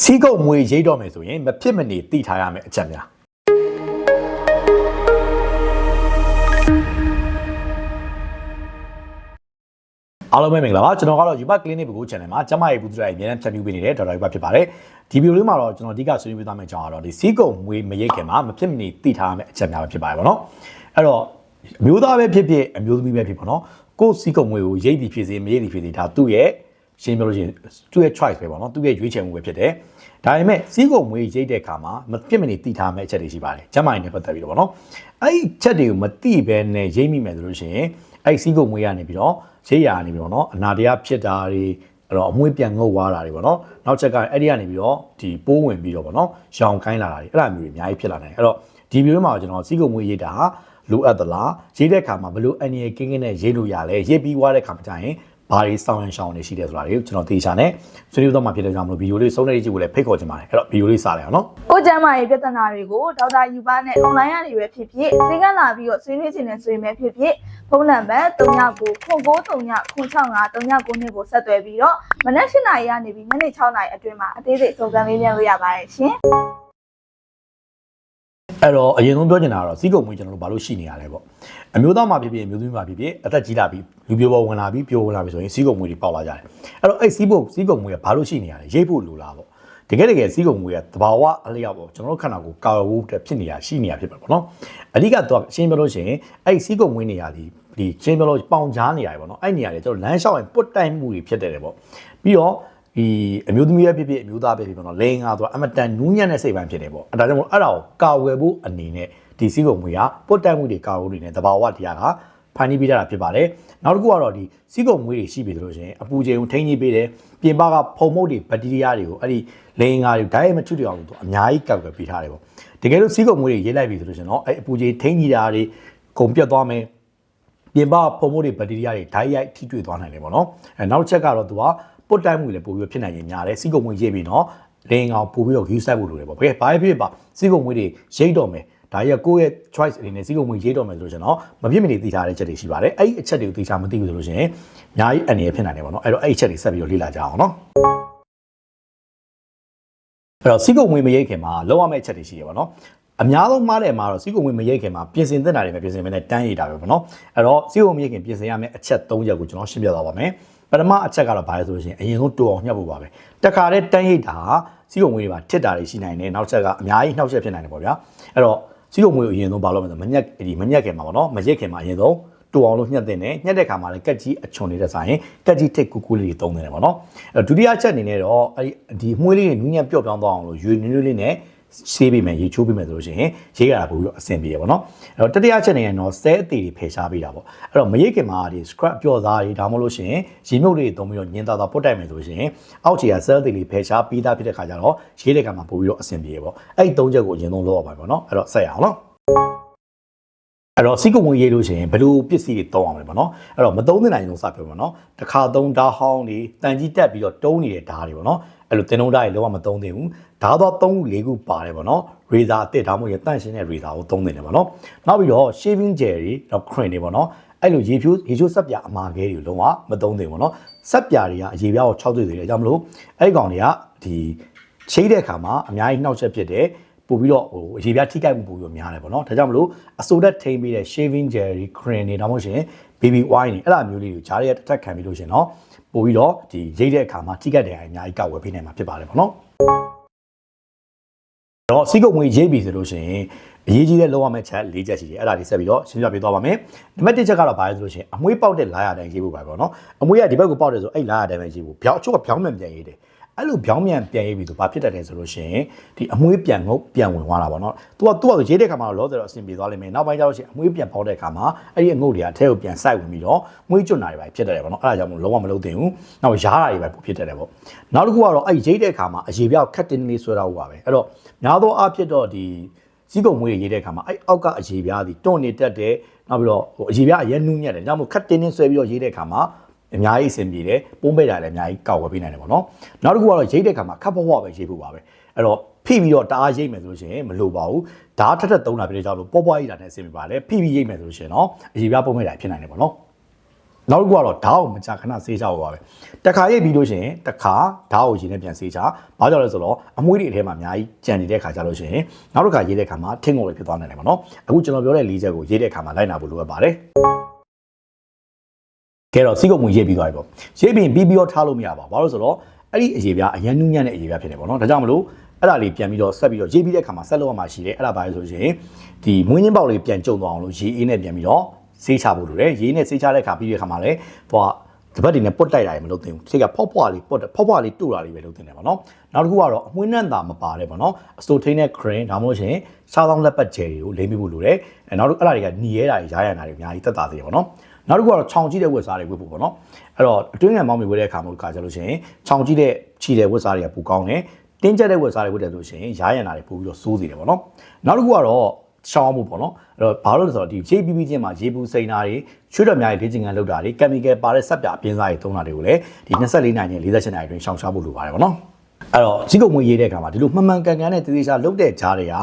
စီးကုတ်မွေရိတ်တော့မယ်ဆိုရင်မဖြစ်မနေတိထားရမယ်အချက်များအားလုံးပဲမင်္ဂလာပါကျွန်တော်ကတော့ Yuba Clinic ဘကို channel မှာကျမရဲ့ပူဇော်ရေးအမြဲတမ်းဖြတ်ပြပေးနေတဲ့ဒေါက်တာ Yuba ဖြစ်ပါတယ်ဒီဗီဒီယိုလေးမှာတော့ကျွန်တော်အဓိကဆွေးနွေးပေးသွားမယ့်အကြောင်းကတော့ဒီစီးကုတ်မွေမရိတ်ခင်မှာမဖြစ်မနေတိထားရမယ့်အချက်များပဲဖြစ်ပါတယ်ပေါ့နော်အဲ့တော့အမျိုးသားပဲဖြစ်ဖြစ်အမျိုးသမီးပဲဖြစ်ပေါ့နော်ကိုယ်စီးကုတ်မွေကိုရိတ်ပြီးဖြစ်စေမရိတ်ပြီးဖြစ်စေဒါသူ့ရဲ့ရှင်းပြောလို့ရှိရင်သူ့ရဲ့ choice ပဲပေါ့နော်သူ့ရဲ့ရွေးချယ်မှုပဲဖြစ်တယ်ဒါပေမဲ့စီးကုတ်မွေရိတ်တဲ့အခါမှာမဖြစ်မနေတိထားမယ့်အချက်တွေရှိပါတယ်ကျမရဲ့နဲ့ပတ်သက်ပြီးတော့ပေါ့နော်အဲ့ဒီချက်တွေကိုမတိဘဲနဲ့ရိတ်မိမယ်ဆိုလို့ရှိရင်အဲ့စီးကုတ်မွေးရနေပြီးတော့ရိတ်ရနေပြီးတော့เนาะအနာတရားဖြစ်တာတွေအဲ့တော့အမွှေးပြန်ငုတ်သွားတာတွေပေါ့နော်နောက်ချက်ကအဲ့ဒီကနေပြီးတော့ဒီပိုးဝင်ပြီးတော့ပေါ့နော်ရောင်ခိုင်းလာတာတွေအဲ့လိုမျိုးတွေအများကြီးဖြစ်လာနိုင်အဲ့တော့ဒီဗီဒီယိုမှာကျွန်တော်စီးကုတ်မွေးရိတ်တာဟာလိုအပ်သလားရိတ်တဲ့အခါမှာဘလို့အန်ရကင်းကင်းနဲ့ရိတ်လို့ရလဲရိတ်ပြီးွားတဲ့အခါမှာကြာရင်ဘာတွေစောင်းရန်ရှောင်းနေရှိတယ်ဆိုတာတွေကိုကျွန်တော်သိချာနဲ့ဆွေးနွေးတော့မှဖြစ်တဲ့ကြောင့်မလို့ဗီဒီယိုလေးစုံနေကြည့်ဖို့လည်းဖိတ်ခေါ်ချင်ပါတယ်အဲ့တော့ဗီဒီယိုလေးစလိုက်အောင်နော်ကိုကျမ်းမာရေးပြဿနာတွေကိုဒေါက်တာယူပါနဲ့ online ကနေပဲဖြစ်ဖြစ်စေကန်းလာပြီးတော့ဆွေးနွေးခြင်းနဲ့ဆွေးနွေးဖြစ်ဖြစ်ဖုန်းနံပါတ်3993935939ကိုဆက်သွယ်ပြီးတော့မနက်၈နာရီကနေပြီးညနေ6နာရီအတွင်းမှာအသေးစိတ်စုံစမ်းမေးမြန်းလို့ရပါတယ်ရှင်အဲ့တော့အရင်ဆုံးပြောချင်တာကတော့စီးကုတ်မွေးကျွန်တော်တို့ဘာလို့ရှိနေရလဲပေါ့အမျိုးသားမှာဖြစ်ဖြစ်အမျိုးသမီးမှာဖြစ်ဖြစ်အသက်ကြီးလာပြီးလူပြိုပေါ်ဝင်လာပြီးပြိုဝင်လာပြီးဆိုရင်စီးကုတ်မွေးတွေပေါက်လာကြတယ်အဲ့တော့အဲ့စီးကုတ်မွေးကဘာလို့ရှိနေရလဲရိတ်ဖို့လိုလားပေါ့တကယ်စီးကုတ်မွေးကတဘာဝအလျောက်ပေါ့ကျွန်တော်တို့ခန္ဓာကိုယ်ကာဝဖို့ဖြစ်နေရရှိနေရဖြစ်ပါပေါ့နော်အဓိကတော့ရှင်းပြလို့ရှိရင်အဲ့စီးကုတ်မွေးနေရဒီရှင်းပြလို့ပေါင်ကြားနေရတယ်ပေါ့နော်အဲ့နေရာတွေကျွန်တော်လမ်းလျှောက်ရင်ပွတ်တိုက်မှုတွေဖြစ်တယ်ပေါ့ပြီးတော့ဒီအမျိုးသမီးပဲဖြစ်ဖြစ်အမျိုးသားပဲဖြစ်ဖြစ်ပေါ့နော်လိန်ငါဆိုတာအမတန်နူးညံ့တဲ့စိတ်ပိုင်းဖြစ်တယ်ပေါ့အဲဒါကြောင့်မို့အဲ့ဒါကိုကာဝယ်ဖို့အနေနဲ့ဒီစီးကုတ်မွေးကပွတ်တိုက်မှုတွေကာဝယ်ဖို့နေနဲ့တဘာဝတရားကဖန်တီးပေးတာဖြစ်ပါတယ်နောက်တစ်ခုကတော့ဒီစီးကုတ်မွေးတွေရှိပြီဆိုလို့ရှိရင်အပူချိန်ကိုထိန်းကြီးပေးတယ်ပြင်ပကဖုံမုတ်တွေဘက်တီးရီးယားတွေကိုအဲ့ဒီလိန်ငါတွေဓာတ်ရိုက်မချွတ်တောင်လို့အများကြီးကောက်ွယ်ပေးထားတယ်ပေါ့တကယ်လို့စီးကုတ်မွေးတွေရေးလိုက်ပြီဆိုလို့ရှိရင်တော့အဲ့အပူချိန်ထိန်းကြီးတာတွေကုန်ပြတ်သွားမယ်ပြင်ပဖုံမုတ်တွေဘက်တီးရီးယားတွေဓာတ်ရိုက်ထိတွေ့သွားနိုင်တယ်ပေါ့နော်အဲနောက်ချက်ကတော့သူကပွတ်တိုက်မှုလည်းပို့ပြီးဖြစ်နိုင်ရင်များတယ်စီးကုတ်မွေးရေးပြီးတော့လိန်ငါပို့ပြီးတော့ view site ဖို့လိုတယ်ပေါ့ဘယ်ဘာဖြစ်ပါစီးကုတ်မွေးတွေရိတ်တော့မယ်ဒါရကိုယ့်ရဲ့ choice အနေနဲ့စီးကုတ်မွေးရေးတော့မယ်ဆိုလို့ကျွန်တော်မဖြစ်မနေသိထားတဲ့ချက်တွေရှိပါတယ်အဲ့ဒီအချက်တွေကိုသိချာမသိဘူးဆိုလို့ရှိရင်အများကြီးအနေနဲ့ဖြစ်နိုင်တယ်ပေါ့နော်အဲ့တော့အဲ့ဒီချက်တွေဆက်ပြီးတော့လေ့လာကြအောင်နော်အဲ့တော့စီးကုတ်မွေးမရိတ်ခင်မှာလောက်ရမယ့်အချက်တွေရှိရပါတော့အများဆုံးမှားတယ်မှာတော့စီးကုတ်မွေးမရိတ်ခင်မှာပြင်ဆင်သင့်တာတွေပဲပြင်ဆင်မယ်နဲ့တန်းရည်တာပဲပေါ့နော်အဲ့တော့စီးကုတ်မရိတ်ခင်ပြင်ဆင်ရမယ့်အချက်၃ချက်ကိုကျွန်တော်ရှင်းပြသွားပါမယ်ပထမအချက်ကတော့ဘာလဲဆိုလို့ရှိရင်အရင်ဆုံးတူအောင်ညှပ်ဖို့ပါပဲတခါတည်းတန်းရိတ်တာစီးကုတ်မွေးတွေမှာထစ်တာတွေရှိနိုင်တယ်နောက်ချက်ကအများကြီးနှောက်ရက်ဖြစ်နိုင်တယ်ပေါ့ဗျာအဲ့တော့စီးကုတ်မွေးကိုအရင်ဆုံးဘာလို့မလဲဆိုမညက်ခင်မှာပေါ့နော်မရိတ်ခင်မှာအရင်ဆုံးတူအောင်လို့ညှက်တင်တယ်ညှက်တဲ့ခါမှာလည်းကက်ကြီးအချွန်နေတဲ့ဆိုင်ကက်ကြီးထိတ်ကူကူလေးတွေတုံးနေတယ်ပေါ့နော်အဲ့ဒုတိယချက်အနေနဲ့တော့အဲ့ဒီမှုေးလေးတွေနူးညံ့ပျော့ပြောင်းသွားအောင်လို့ရွေနွေးနွေးလေးနဲ့ဆေးပေးမယ်ရေချိုးပေးမယ်ဆိုလို့ရှိရင်ရေးရတာပို့ပြီးတော့အဆင်ပြေရပါတော့အဲ့တော့တတိယချက်နေရင်တော့ဆဲအသေးတွေဖယ်ရှားပေးတာပေါ့အဲ့တော့မရိတ်ခင်မှာဒီ scrap ပျော့သားတွေဒါမှမဟုတ်လို့ရှိရင်ရေမြုပ်တွေသုံးပြီးတော့ညင်သာသာပုတ်တိုက်မယ်ဆိုလို့ရှိရင်အောက်ခြေကဆဲအသေးတွေဖယ်ရှားပြီးသားဖြစ်တဲ့ခါကျတော့ရေးတဲ့ခါမှာပို့ပြီးတော့အဆင်ပြေရပေါ့အဲ့ဒီ၃ချက်ကိုအရင်ဆုံးလုပ်ရပါမယ်ပေါ့နော်အဲ့တော့ဆက်ရအောင်နော်အဲ့တော့စီးကုတ်မွေးရေးလို့ရှိရင်ဘယ်လိုပစ္စည်းတွေသုံးအောင်လဲပေါ့နော်အဲ့တော့မသုံးသင့်နိုင်ဆုံးစပြောပါနော်တစ်ခါသုံးဓာတ်ဟောင်းတွေတန်ကြီးတက်ပြီးတော့တုံးနေတဲ့ဓာတ်တွေပေါ့နော်အဲ့လိုတင်တုံးဓာတ်တွေလုံးဝမသုံးသင့်ဘူးဓာတ်တော့3ခု4ခုပါတယ်ပေါ့နော်ရေဇာအစ်ဒါမှမဟုတ်ရတန့်ရှင်းတဲ့ရေဇာကိုသုံးသင့်တယ်ပေါ့နော်နောက်ပြီးတော့ shaving gel တွေတော့ cream တွေပေါ့နော်အဲ့လိုရေချိုးဆက်ပြာအမာခဲတွေလုံးဝမသုံးသင့်ဘူးပေါ့နော်ဆက်ပြာတွေကအရေပြားကို6သွေးသေးတယ်အကြောင်းမလို့အဲ့ဒီကောင်တွေကဒီချိတ်တဲ့အခါမှာအများကြီးနှောက်ချက်ဖြစ်တယ်ပို့ပြီးတော့အရေပြားထိခိုက်မှုပို့ပြီးများတယ်ပေါ့နော်ဒါကြောင့်မလို့အဆိုတက်ထိန်းပေးတဲ့ shaving gel တွေ cream တွေဒါမှမဟုတ်ရှင် baby oil တွေအဲ့လိုမျိုးလေးကိုဂျားရဲ့တစ်ထပ်ခံပြီးလို့ရှင်เนาะပို့ပြီးတော့ဒီရိတ်တဲ့အခါမှာထိခိုက်တဲ့အများကြီးကောက်ဝယ်ပေးနိုင်မှာဖြစ်ပါတယ်ပေါ့နော်တော့စီးကုတ်မွေးရိတ်ပြီဆိုလို့ရှိရင်အရေးကြီးတဲ့လောက်ရမယ့်ချက်၄ချက်ရှိတယ်အဲ့ဒါလေးဆက်ပြီးတော့ရှင်းပြပေးသွားပါမယ်နံပါတ်1ချက်ကတော့ဘာလဲဆိုလို့ရှိရင်အမွှေးပေါက်တဲ့လာရတိုင်းရိတ်ဖို့ပါပေါ့နော်အမွှေးကဒီဘက်ကိုပေါက်တယ်ဆိုအဲ့လာရတိုင်းပဲရိတ်ဖို့အချို့ကပြောင်းမြန်ပြန်ရိတ်တယ်အဲ့လိုပြောင်းမြန်ပြန်ရိတ်ပြီဆိုဘာဖြစ်တတ်တယ်ဆိုလို့ရှိရင်ဒီအမွှေးပြန်ငုတ်ပြန်ဝင်သွားတာပေါ့နော်သူကရိတ်တဲ့ခါမှာတော့လောဆယ်တော့အဆင်ပြေသွားလိမ့်မယ်နောက်ပိုင်းကျတော့ရှိရင်အမွှေးပြန်ပေါက်တဲ့ခါမှာအဲ့ဒီအငုတ်တွေကအထက်ကိုပြန်စိုက်ဝင်ပြီးတော့မွှေးကျွတ်နာတွေပဲဖြစ်တတ်တယ်ပေါ့နော်အဲ့ဒါကြောင့်လုံးဝမလုပ်သင့်ဘူးနောက်ရားတာတွေပဲဖြစ်တတ်တယ်ပေါ့နောက်တစ်ခုကတော့အဲ့ရိတ်တဲ့ခါမှာအရေပြားခက်တင်းလေးဆွဲတော့ပါပဲအဲ့တော့များသောအားဖြင့်တော့ဒီစီးကုတ်မွေးရေးတဲ့အခါမှာအဲ့အောက်ကအရေပြားဒီတွန့်နေတတ်တယ်နောက်ပြီးတော့အရေပြားအရင်နူးညံ့တယ်ဒါမှမဟုတ်ခက်တင်းတင်းဆွဲပြီးတော့ရေးတဲ့အခါမှာအများကြီးအဆင်ပြေတယ်ပုံးပိတ်တာလည်းအများကြီးကောက်ဝယ်ပေးနိုင်တယ်ပေါ့နော်နောက်တစ်ခုကတော့ရိတ်တဲ့ခါမှာခပ်ဖွားဖွားပဲရေးဖို့ပါပဲအဲ့တော့ဖိပြီးတော့တအားရိတ်မယ်ဆိုလို့ရှိရင်မလိုပါဘူးဓာတ်ထက်သုံးတာပြတဲ့ကြောင့်ပေါ့ပွားရိတ်တာနဲ့အဆင်ပြေပါတယ်ဖိပြီးရိတ်မယ်ဆိုလို့ရှိရင်တော့အရေပြားပုံးပိတ်တာဖြစ်နိုင်တယ်ပေါ့နော် နောက်တစ်ခုကတော့ဓာတ်ကိုမကြာခဏဆေးချဖို့ပါပဲတစ်ခါရိတ်ပြီးလို့ရှိရင်တစ်ခါဓာတ်ကိုရေနဲ့ပြန်ဆေးချဘာကြောင့်လဲဆိုတော့အမွှေးတွေအထဲမှာအများကြီးကြံနေတဲ့ခါကြလို့ရှိရင်နောက်တစ်ခါရေးတဲ့ခါမှာထင်းကုန်တွေဖြစ်သွားနိုင်တယ်ပေါ့နော်အခုကျွန်တော်ပြောတဲ့၄ချက်ကိုရေးတဲ့ခါမှာလိုက်နာဖို့လိုအပ်ပါတယ်ကဲတော့စီးကုံမှုရေးပြီးသွားပြီပေါ့ရေးပြီးတော့ထားလို့မရပါဘူးဘာလို့ဆိုတော့အဲ့ဒီအရေးပြအရန်နူးညံ့တဲ့အရေးပြဖြစ်နေပေါ့နော်ဒါကြောင့်မလို့အဲ့ဒါလေးပြန်ပြီးတော့ဆက်ပြီးတော့ရေးပြီးတဲ့ခါမှာဆက်လုပ်ရမှာရှိတယ်အဲ့ဒါဘာလဲဆိုရင်ဒီမွေးညင်းပေါက်လေးပြန်ကျုံသွားအောင်လို့ရေအေးနဲ့ပြန်ပြီးတော့ဆေးချဖို့လိုတယ်ရေနဲ့ဆေးချတဲ့ခါပြီးတဲ့ခါမှာလည်းဟိုတပတ်တွေနဲ့ပုတ်တိုက်တာတွေမလုပ်သင့်ဘူးစိတ်ကဖောက်ဖွားလေးပုတ်ဖောက်ဖွားလေးတို့တာလေးပဲလုပ်သင့်တယ်ပေါ့နော်နောက်တစ်ခုကတော့အမွှေးနှံ့တာမပါတယ်ပေါ့နော်အစတိုထိန်းတဲ့ cream ဒါမှမဟုတ်ရှင်စားသောင်းလက်ပတ်ဂျယ်တွေကိုလိမ့်မိဖို့လိုတယ်နောက်တစ်ခုအဲ့ဒါတွေကหนีရဲတာတွေရားရံတာတွေအများကြီးတက်တာသေးတယ်ပေါ့နော်နောက်တစ်ခုကတော့ခြောင်ကြည့်တဲ့ဝက်စားတွေဝတ်ဖို့ပေါ့နော်အဲ့တော့အတွင်းငံမောင်းတွေဝတ်တဲ့အခါမှာကြလို့ရှိရင်ခြောင်ကြည့်တဲ့ခြီတဲ့ဝက်စားတွေကပိုကောင်းတယ်တင်းကျပ်တဲ့ဝက်စားတွေဝတ်တယ်ဆိုရှင်ရားရံတာတွေပို့ပြီးတော့စိုးစေတယ်ပေါ့နော်နောက်တစ်ခုကတော့ရှောင်းမှုပေါ့နော်အဲ့တော့ဘာလို့လဲဆိုတော့ဒီ JPP ချင်းမှာရေပူစိန်တာတွေချွတ်တော်များတွေလေ့ကျင့်ခန်းလုပ်တာတွေ chemical ပါတဲ့စက်ပြအပြင်းစားတွေသုံးတာတွေကိုလည်းဒီ24နိုင်နဲ့48နိုင်အတွင်းရှောင်ရှားဖို့လိုပါတယ်ပေါ့နော်အဲ့တော့ဈေးကုံငွေရေးတဲ့အခါမှာဒီလိုမှန်မှန်ကန်ကန်နဲ့တည်တည်ချာလုပ်တဲ့ကြားတွေက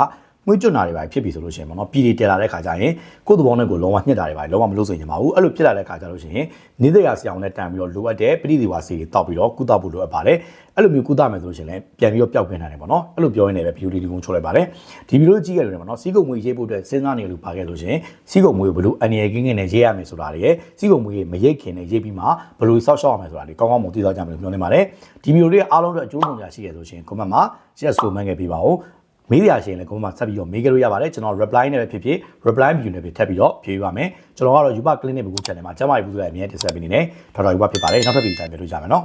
မွေးကျွတ်နာတွေပါဖြစ်ပြီဆိုလို့ရှိရင်ပေါ့နော်ပြည်တွေတက်လာတဲ့ခါကျရင်ကိုယ့်သဘောနဲ့ကိုယ်လုံးဝညှစ်တာတွေပါလုံးဝမလုပ်စေချင်ပါဘူးအဲ့လိုဖြစ်လာတဲ့ခါကျလို့ရှိရင်နေတရားဆရာဝန်နဲ့တန်ပြီးတော့လိုအပ်တဲ့ပရိသီဝါစီတွေတောက်ပြီးတော့ကုသဖို့လိုအပ်ပါတယ်အဲ့လိုမျိုးကုသမယ်ဆိုလို့ရှိရင်လည်းပြန်ပြီးတော့ပျောက်ကင်းနိုင်တယ်ပေါ့နော်အဲ့လိုပြောရင်းနဲ့ပဲ beauty ဒီကုန်းချိုးလိုက်ပါတယ်ဒီဗီဒီယိုကြည့်ခဲ့လို့ပေါ့နော်စီးကုံမွေရေးဖို့အတွက်စဉ်းစားနေလို့ပါခဲ့လို့ရှိရင်စီးကုံမွေကိုဘယ်လိုအန်ရယ်ကင်းကင်းနဲ့ရေးရမယ်ဆိုတာတွေရဲ့စီးကုံမွေမရိတ်ခင်နဲ့ရေးပြီးမှဘယ်လိုစောက်ရှောက်ရမယ်ဆိုတာတွေကောင်းကောင်းမသိသွားကြမယ်လို့ပြောနေပါတယ်ဒီဗီဒီယိုလေးအားလုံးအတွက်အကျိုးဆောင်ကြရှိရဆိုရှင် comment မှာ yes ဆိုမှန်းခဲ့ပေးပါဦးမေးရရှင်လည်း comment မှာဆက်ပြီးတော့မေးကြလို့ရပါတယ်ကျွန်တော် reply နဲ့ပဲဖြစ်ဖြစ် reply view နဲ့ပဲထပ်ပြီးတော့ဖြေပေးပါမယ်ကျွန်တော်ကတော့ Yuba Clinic ဘုကူ channel မှာကျမကြီးဘူးဆိုတဲ့အမြဲတင်ဆက်ပေးနေတယ်ဒေါက်တာ Yuba ဖြစ်ပါတယ်နောက်ထပ်ဗီဒီယိုတိုင်းပြန်တွေ့ကြမယ်နော်